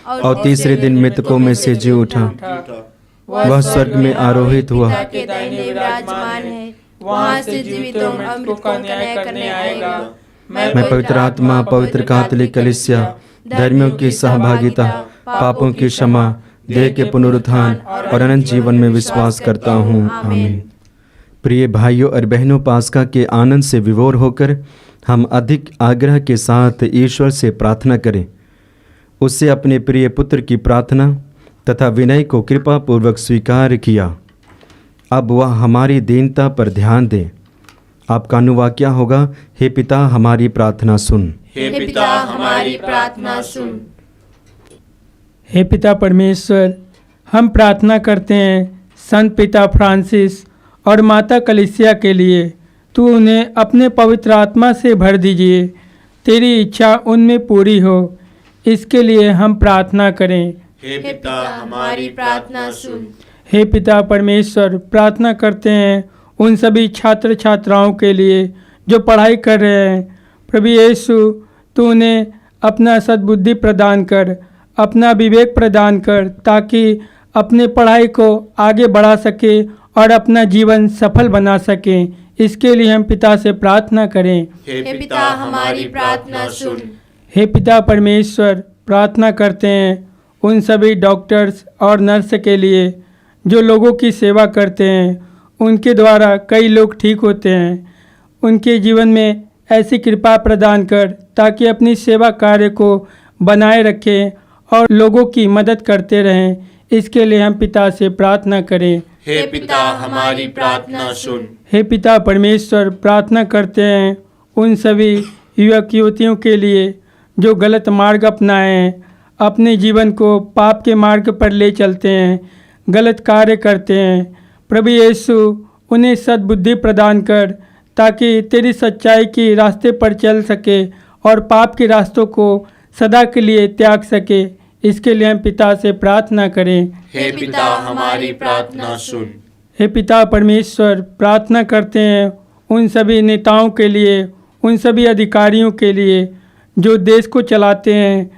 Speaker 2: और तीसरे दिन मृतकों में से जी उठा। वह स्वर्ग में आरोहित हुआ,
Speaker 4: वहाँ से जीवितों और मृतकों का न्याय करने आएगा।
Speaker 2: मैं पवित्र आत्मा, पवित्र कैथोलिक कलीसिया, धर्मियों की सहभागिता, पापों की क्षमा, देह के पुनरुत्थान और अनंत जीवन में विश्वास करता हूँ। आमीन। प्रिय भाइयों और बहनों, पास्का के आनंद से विभोर होकर हम अधिक आग्रह के साथ ईश्वर से प्रार्थना करें। उससे अपने प्रिय पुत्र की प्रार्थना तथा विनय को कृपा पूर्वक स्वीकार किया। अब वह हमारी दीनता पर ध्यान दे। आपका अनुवाक्य होगा, हे पिता हमारी प्रार्थना सुन।
Speaker 3: हे पिता हमारी प्रार्थना सुन।
Speaker 1: हे पिता परमेश्वर, हम प्रार्थना करते हैं संत पिता फ्रांसिस और माता कलीसिया के लिए। तू उन्हें अपने पवित्र आत्मा से भर दीजिए, तेरी इच्छा उनमें पूरी हो, इसके लिए हम प्रार्थना करें।
Speaker 3: हे पिता हमारी प्रार्थना सुन।
Speaker 1: हे पिता परमेश्वर, प्रार्थना करते हैं उन सभी छात्र छात्राओं के लिए जो पढ़ाई कर रहे हैं। प्रभु यीशु, तू उन्हें अपना सद्बुद्धि प्रदान कर, अपना विवेक प्रदान कर, ताकि अपने पढ़ाई को आगे बढ़ा सके और अपना जीवन सफल बना सकें। इसके लिए हम पिता से प्रार्थना करें।
Speaker 3: हे पिता हमारी प्रार्थना सुन।
Speaker 1: हे पिता परमेश्वर, प्रार्थना करते हैं उन सभी डॉक्टर्स और नर्स के लिए जो लोगों की सेवा करते हैं। उनके द्वारा कई लोग ठीक होते हैं। उनके जीवन में ऐसी कृपा प्रदान कर ताकि अपनी सेवा कार्य को बनाए रखें और लोगों की मदद करते रहें। इसके लिए हम पिता से प्रार्थना करें।
Speaker 3: हे पिता हमारी प्रार्थना सुन।
Speaker 1: हे पिता परमेश्वर, प्रार्थना करते हैं उन सभी युवक युवतियों के लिए जो गलत मार्ग अपनाए हैं, अपने जीवन को पाप के मार्ग पर ले चलते हैं, गलत कार्य करते हैं। प्रभु यीशु, उन्हें सद्बुद्धि प्रदान कर ताकि तेरी सच्चाई के रास्ते पर चल सके और पाप के रास्तों को सदा के लिए त्याग सके। इसके लिए हम पिता से प्रार्थना करें।
Speaker 3: हे पिता हमारी प्रार्थना सुन।
Speaker 1: हे पिता परमेश्वर, प्रार्थना करते हैं उन सभी नेताओं के लिए, उन सभी अधिकारियों के लिए जो देश को चलाते हैं।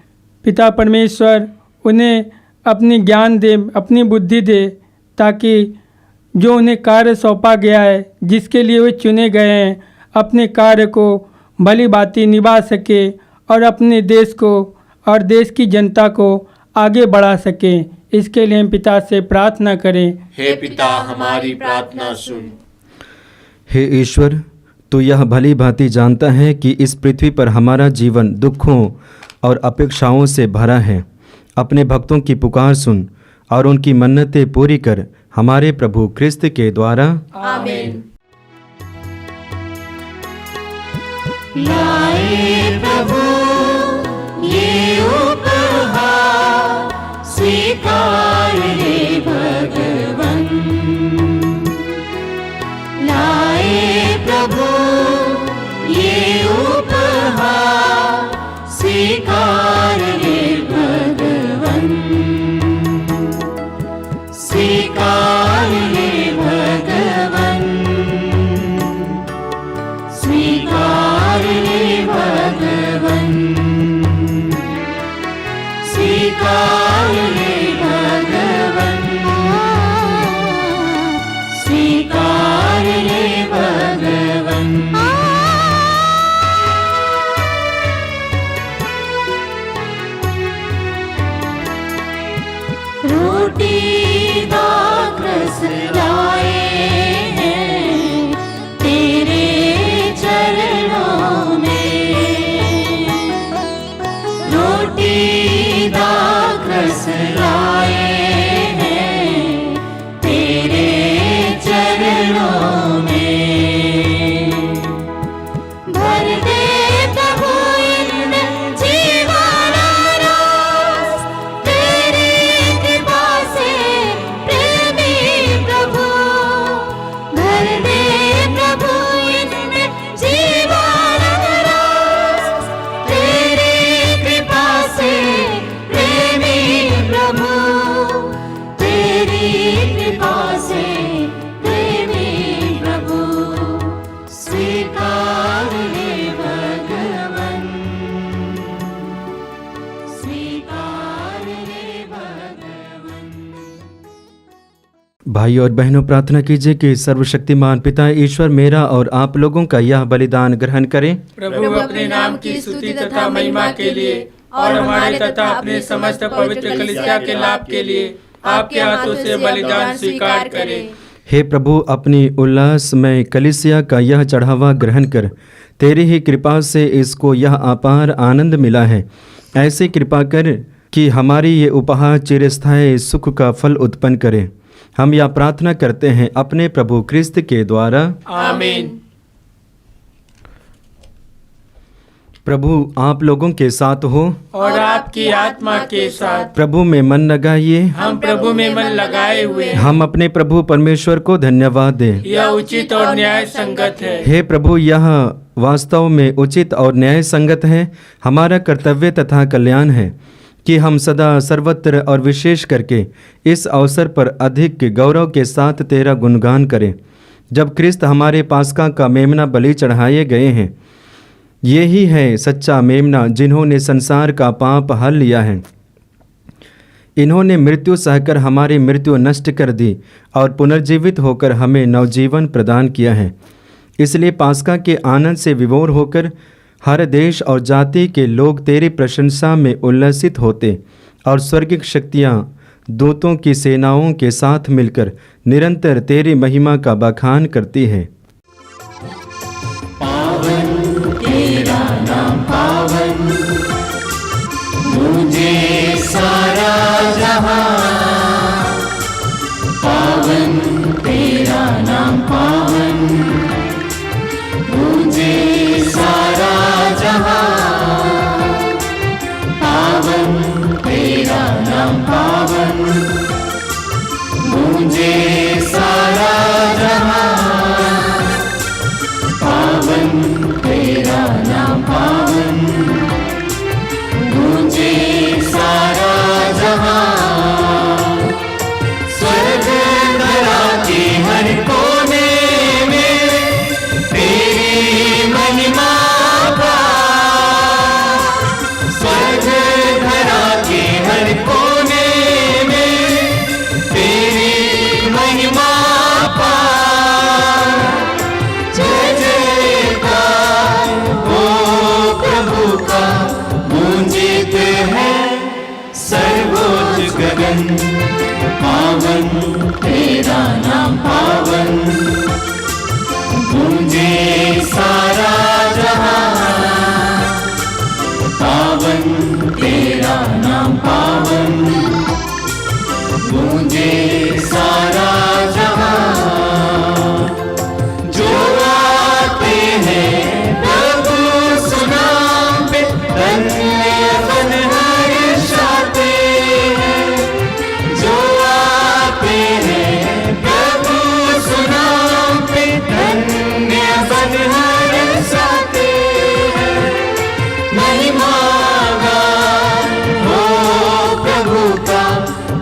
Speaker 1: पिता परमेश्वर, उन्हें अपनी ज्ञान दे, अपनी बुद्धि दे, ताकि जो उन्हें कार्य सौंपा गया है, जिसके लिए वे चुने गए हैं, अपने कार्य को भली भांति निभा सके और अपने देश को और देश की जनता को आगे बढ़ा सके। इसके लिए हम पिता से प्रार्थना करें।
Speaker 3: हे पिता हमारी प्रार्थना सुन।
Speaker 2: हे ईश्वर, तू यह भली भांति जानता है कि इस पृथ्वी पर हमारा जीवन दुखों और अपेक्षाओं से भरा है। अपने भक्तों की पुकार सुन और उनकी मन्नतें पूरी कर, हमारे प्रभु क्रिस्त के द्वारा।
Speaker 3: आमीन। लाए प्रभु ये उपहार, स्वीकार ले भगवन। लाए प्रभु ये उपहार, स्वीकार ले भगवन। स्वीकार ले भगवन। स्वीकार ले भगवन। स्वीकार ले भगवन। स्वीकार ले भगवन। रोटी दाखरस लाए हैं तेरे चरणों में। रोटी दाखरस लाए हैं तेरे चरणों में। भर दे प्रभु इनमें जीवाना रस, तेरी कृपा से प्रेमी प्रभु। भर दे प्रभु इनमें जीवाना रस, तेरी कृपा से प्रेमी प्रभु। तेरी कृपा से प्रेमी प्रभु। स्वीकार ले भगवन। स्वीकार ले भगवन।
Speaker 2: भाइयों और बहनों, प्रार्थना कीजिए कि सर्वशक्तिमान पिता ईश्वर मेरा और आप लोगों का यह बलिदान ग्रहण करें।
Speaker 1: प्रभु अपने नाम की स्तुति तथा महिमा के लिए और हमारे तथा अपने समस्त पवित्र कलीसिया के लाभ के लिए आपके हाथों से बलिदान स्वीकार करें।
Speaker 2: हे प्रभु, अपनी उल्लासमय कलीसिया का यह चढ़ावा ग्रहण कर तेरी ही कृपा से इसको यह अपार आनंद मिला है। ऐसी कृपा कर कि हमारी ये उपहार चिरस्थायी सुख का फल उत्पन्न करे। हम यह प्रार्थना करते हैं अपने प्रभु क्रिस्त के द्वारा।
Speaker 1: आमीन।
Speaker 2: प्रभु आप लोगों के साथ हो
Speaker 1: और आपकी आत्मा के साथ।
Speaker 2: प्रभु में मन लगाइए।
Speaker 1: हम प्रभु में मन लगाए हुए हैं।
Speaker 2: हम अपने प्रभु परमेश्वर को धन्यवाद दें।
Speaker 1: यह उचित और न्याय संगत है।
Speaker 2: हे प्रभु, यह वास्तव में उचित और न्याय संगत है। हमारा कर्तव्य तथा कल्याण है कि हम सदा सर्वत्र और विशेष करके इस अवसर पर अधिक गौरव के साथ तेरा गुणगान करें, जब क्रिस्त हमारे पास्का का मेमना बलि चढ़ाए गए हैं। ये ही है सच्चा मेमना जिन्होंने संसार का पाप हल लिया है। इन्होंने मृत्यु सहकर हमारी मृत्यु नष्ट कर दी और पुनर्जीवित होकर हमें नवजीवन प्रदान किया है। इसलिए पास्का के आनंद से विभोर होकर हर देश और जाति के लोग तेरी प्रशंसा में उल्लसित होते और स्वर्गिक शक्तियाँ दूतों की सेनाओं के साथ मिलकर निरंतर तेरी महिमा का बखान करती है।
Speaker 3: पावन तेरा नाम पावन, मुझे सारा जहां। पावन तेरा नाम पावन, मुझे सारा जहां। पावन तेरा नाम पावन, मुझे सारा जहां। पावन तेरा नाम पावन, मुझे सारा जहां। स्वर्ग धरा के हर कोने में तेरी महिमा का। स्वर्ग धरा के हर कोने में तेरी महिमा का। जय जयकार हो प्रभु का, गूंजित है सर्वोच्च गगन। पावन तेरा नाम पावन, गूंजे सारा जहां। पावन तेरा नाम पावन, गूंजे सारा जहां। जो आते हैं प्रभु सुनाम पे, धन्य बन हर्षाते हैं। जो आते हैं प्रभु सुनाम पे, धन्य बन हर्षाते हैं। महिमा गान हो प्रभु का,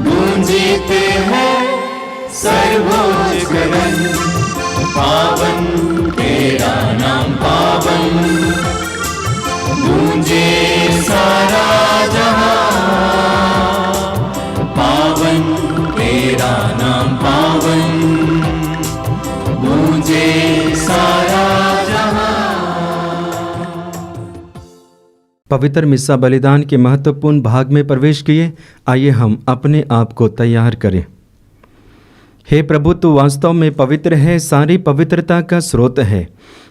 Speaker 3: गूंजित है सर्वोच्च गगन। पावन तेरा नाम पावन, गूंजे सारा जहां। पावन तेरा नाम पावन, गूंजे सारा जहां।
Speaker 2: पवित्र मिस्सा बलिदान के महत्वपूर्ण भाग में प्रवेश किए। आइए हम अपने आप को तैयार करें। हे प्रभु, तू वास्तव में पवित्र है, सारी पवित्रता का स्रोत है।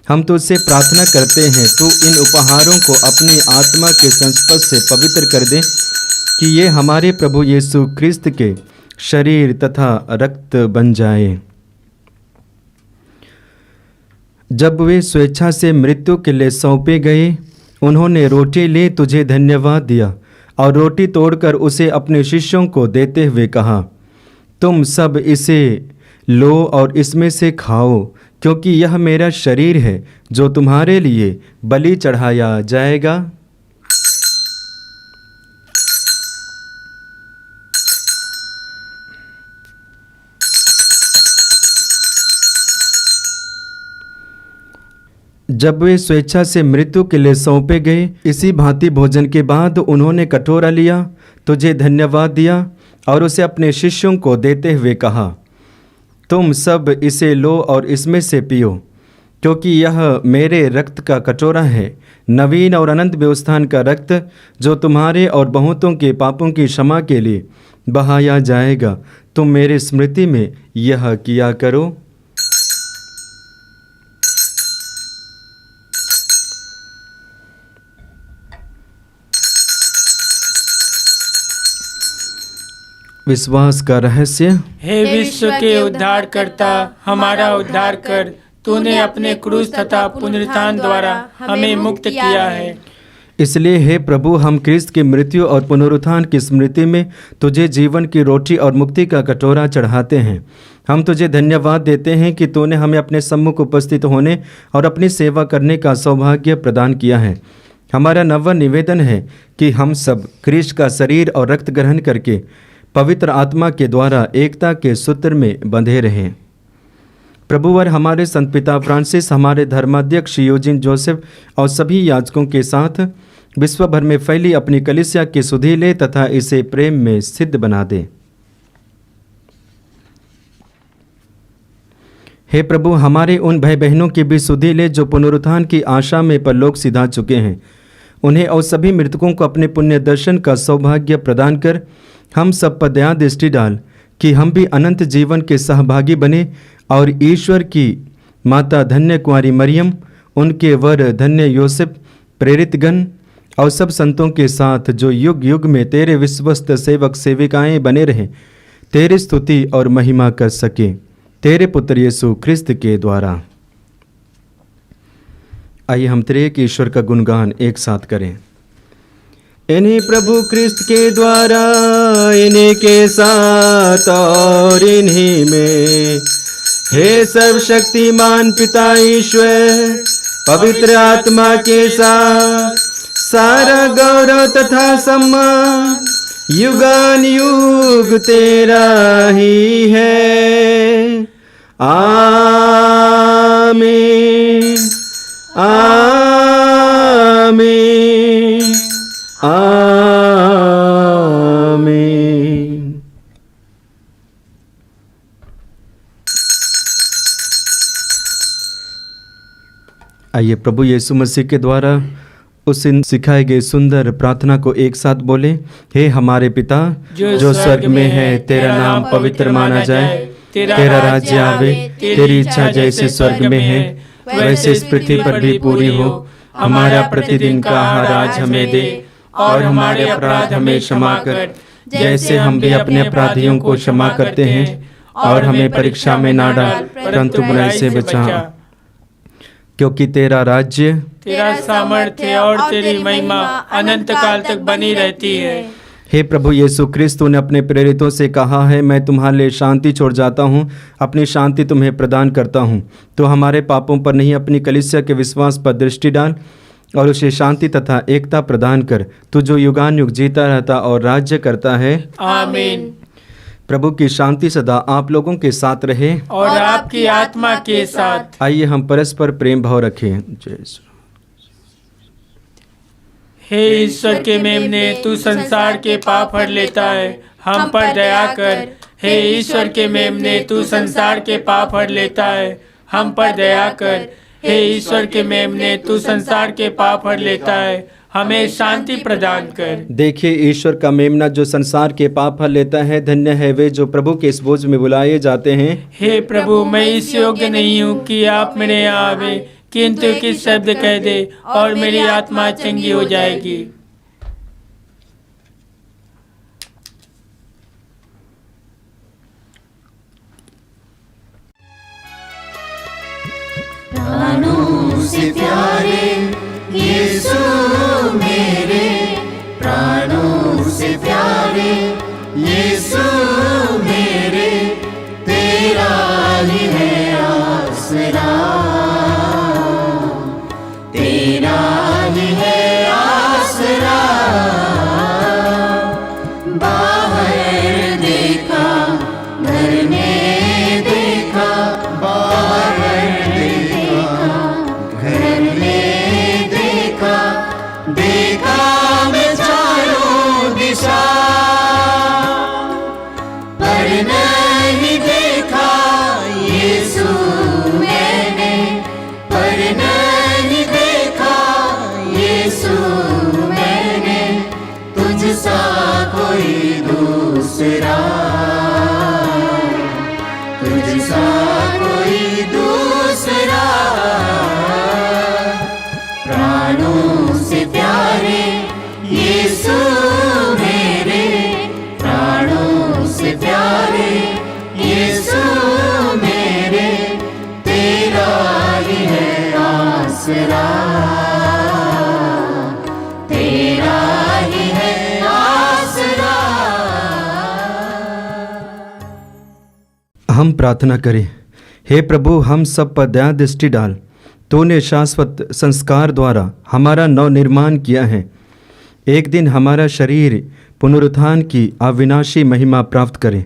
Speaker 2: हम तुझसे प्रार्थना करते हैं तू इन उपहारों को अपनी आत्मा के संस्पर्श से पवित्र कर दे कि ये हमारे प्रभु यीशु क्रिस्त के शरीर तथा रक्त बन जाए। जब वे स्वेच्छा से मृत्यु के लिए सौंपे गए, उन्होंने रोटी ली, तुझे धन्यवाद दिया और रोटी तोड़कर उसे अपने शिष्यों को देते हुए कहा, तुम सब इसे लो और इसमें से खाओ, क्योंकि यह मेरा शरीर है जो तुम्हारे लिए बलि चढ़ाया जाएगा। जब वे स्वेच्छा से मृत्यु के लिए सौंपे गए, इसी भांति भोजन के बाद उन्होंने कटोरा लिया, तुझे धन्यवाद दिया और उसे अपने शिष्यों को देते हुए कहा, तुम सब इसे लो और इसमें से पियो, क्योंकि यह मेरे रक्त का कटोरा है, नवीन और अनंत व्यवस्थान का रक्त, जो तुम्हारे और बहुतों के पापों की क्षमा के लिए बहाया जाएगा। तुम मेरे स्मृति में यह किया करो। विश्वास का रहस्य।
Speaker 1: हे विश्व के उद्धारकर्ता, हमारा उद्धार कर। तूने अपने क्रूस तथा पुनरुत्थान द्वारा हमें मुक्त किया है।
Speaker 2: इसलिए हे प्रभु, हम क्रिस्त की मृत्यु और पुनरुत्थान की स्मृति में तुझे जीवन की रोटी और मुक्ति का कटोरा चढ़ाते हैं। हम तुझे धन्यवाद देते हैं कि तूने हमें अपने सम्मुख उपस्थित होने और अपनी सेवा करने का सौभाग्य प्रदान किया है। हमारा नव निवेदन है कि हम सब क्रिस्त का शरीर और रक्त ग्रहण करके पवित्र आत्मा के द्वारा एकता के सूत्र में बंधे रहें। प्रभुवर हमारे संत पिता फ्रांसिस, हमारे धर्माध्यक्ष यूजिन जोसेफ और सभी याजकों के साथ विश्व भर में फैली अपनी कलीसिया की सुधि ले तथा इसे प्रेम में सिद्ध बना दे। हे प्रभु, हमारे उन भाई बहनों की भी सुधि ले जो पुनरुत्थान की आशा में परलोक सिधा चुके हैं। उन्हें और सभी मृतकों को अपने पुण्य दर्शन का सौभाग्य प्रदान कर हम सब पर दया दृष्टि डाल कि हम भी अनंत जीवन के सहभागी बने और ईश्वर की माता धन्य कुंवारी मरियम, उनके वर धन्य योसेफ, प्रेरितगण और सब संतों के साथ जो युग युग में तेरे विश्वस्त सेवक सेविकाएं बने रहें, तेरी स्तुति और महिमा कर सके, तेरे पुत्र यीशु ख्रिस्त के द्वारा। आइए हम त्रिएक ईश्वर का गुणगान एक साथ करें। इन्हीं प्रभु ख्रिस्त के द्वारा, इन्हीं के साथ और इन्हीं में, हे सर्वशक्तिमान पिता ईश्वर, पवित्र आत्मा के साथ सारा गौरव तथा सम्मान युगान युग तेरा ही है। आमीन आमीन आमीन। आइए प्रभु यीशु मसीह के द्वारा उस सिखाए गए सुंदर प्रार्थना को एक साथ बोले। हे हमारे पिता जो स्वर्ग में है, तेरा नाम पवित्र माना जाए, तेरा राज्य आवे, तेरी इच्छा जैसे स्वर्ग में है वैसे इस पृथ्वी पर भी पूरी हो। हमारा प्रतिदिन का आहार आज हमें दे और हमारे अपराध हमें क्षमा कर, जैसे हम भी अपने अपराधियों को क्षमा करते हैं, और हमें परीक्षा में ना डाल परंतु बुराई से बचा, क्योंकि तेरा राज्य,
Speaker 1: तेरा सामर्थ्य और तेरी महिमा अनंत काल तक बनी रहती है।
Speaker 2: हे प्रभु यीशु क्रिस्त, तूने अपने प्रेरितों से कहा है, मैं तुम्हारे लिए शांति छोड़ जाता हूँ, अपनी शांति तुम्हें प्रदान करता हूँ। तो हमारे पापों पर नहीं, अपनी कलीसिया के विश्वास पर दृष्टि डाल और उसे शांति तथा एकता प्रदान कर, तू जो युगान युग जीता रहता और राज्य करता है।
Speaker 1: आमीन।
Speaker 2: प्रभु की शांति सदा आप लोगों के साथ रहे
Speaker 1: और आपकी आत्मा के साथ।
Speaker 2: आइए हम परस्पर प्रेम भाव रखें। जय यीशु।
Speaker 1: हे ईश्वर के मेमने, तू संसार के पाप हर लेता है, हम पर दया कर। हे ईश्वर के मेमने, तू संसार के पाप हर लेता है, हम पर दया कर। हे ईश्वर के मेमने, तू संसार के पाप हर लेता है, हमें शांति प्रदान कर।
Speaker 2: देखिए ईश्वर का मेमना जो संसार के पाप हर लेता है, धन्य है वे जो प्रभु के इस भोज में बुलाए जाते हैं।
Speaker 1: हे प्रभु, मैं इस योग्य नहीं हूँ कि आप मेरे यहाँ आवे, किंतु किस शब्द कह दे और मेरी आत्मा चंगी हो जाएगी।
Speaker 3: प्राणों से प्यारे यीशु मेरे, प्राणों से प्यारे यीशु मेरे, तेरा ही है आसरा, तेरा ही है आसरा। बाहर देखा, घर में देखा, बाहर देखा, घर में देखा, देखा मैं चारों दिशा, पर नहीं देखा यीशु मैंने, पर नहीं देखा यीशु मैंने, तुझसा कोई दूसरा, तुझसा कोई दूसरा। प्राणों से प्यारे यीशु मेरे, प्राणों से प्यारे यीशु मेरे, तेरा ही है आसरा, तेरा ही है आसरा।
Speaker 2: हम प्रार्थना करें। हे प्रभु, हम सब पर दया दृष्टि डाल। तूने शाश्वत संस्कार द्वारा हमारा नव निर्माण किया है। एक दिन हमारा शरीर पुनरुत्थान की अविनाशी महिमा प्राप्त करे।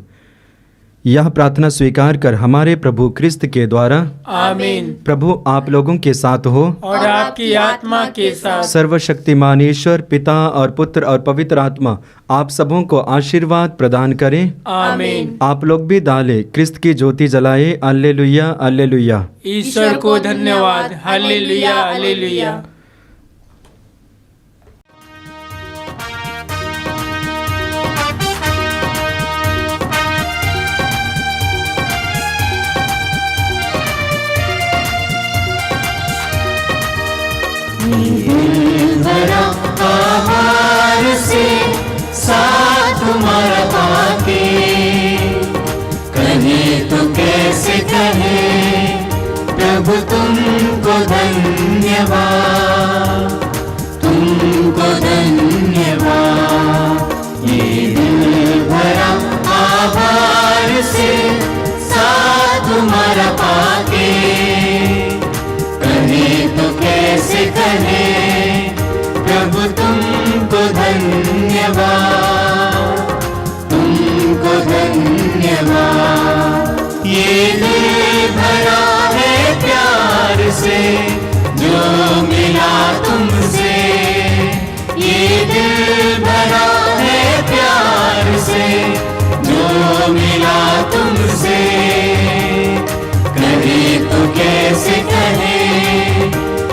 Speaker 2: यह प्रार्थना स्वीकार कर हमारे प्रभु क्रिस्त के द्वारा
Speaker 1: आमीन।
Speaker 2: प्रभु आप लोगों के साथ हो
Speaker 1: और आपकी आत्मा के साथ।
Speaker 2: सर्वशक्तिमान ईश्वर पिता और पुत्र और पवित्र आत्मा आप सबों को आशीर्वाद प्रदान करें।
Speaker 1: आमीन।
Speaker 2: आप लोग भी डाले क्रिस्त की ज्योति जलाए। alleluia alleluia।
Speaker 1: ईश्वर को धन्यवाद। Hallelujah hallelujah.
Speaker 3: भरा आहार से साथ तुम्हारा पाके, कहे तो कैसे कहे प्रभु तुमको धन्यवाद, तुमको धन्यवाद। ये दिल भरा आहार से साथ तुम्हारा पाके, कहे तो कैसे कहे प्रभु तुमको धन्यवाद, तुमको धन्यवाद। ये दिल भरा है प्यार से जो मिला तुमसे, ये दिल भरा है प्यार से जो मिला तुमसे, कहे तो कैसे कहे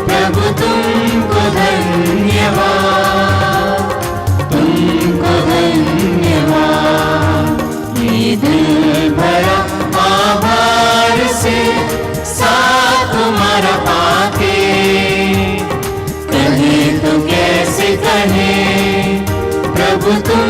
Speaker 3: प्रभु तुमको धन्यवाद, तुमको धन्यवाद। ये दिल भरा आभार से साथ तुम्हारा पाके, कहे तो कैसे कहे प्रभु तुम